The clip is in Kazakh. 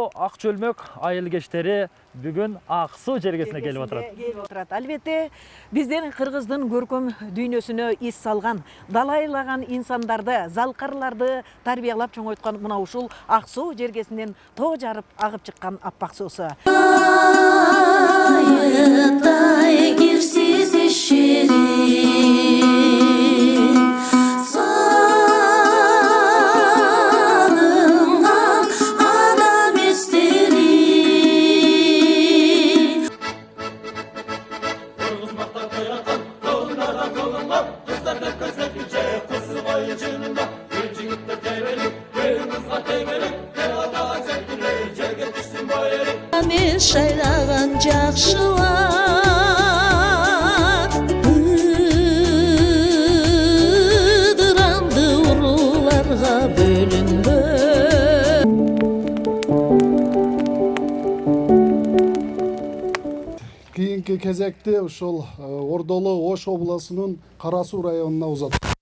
Ордолуу Ак Чөлмөк айыл кештери бүгүн Ак Суу жергесине келип отурат. Албетте, биздин Кыргыздын көркөм дүйнөсүнө ис салган, далайлаган инсандарды, залкарларды тарбиялап чоңойткон мына ушул Ак Суу жергесинен тоо жарып агып чыккан аппак суусу. Ayıptay girsiz işlerin salıngan adam isterin. Kırgızmakta koyatan, kolunlara kolunlar, kızlar hep gözletince, kusu bayıcında, bir cigitler tevelik, bir kızla tevelik, bir adağa zevkine, cerge düşsün bayırı. Amir şayrağın cakşılar Idırandı urularga bölünbö Kийинки кезекте ушул Ордолуу Ош облусунун Кара Суу районуна узатат.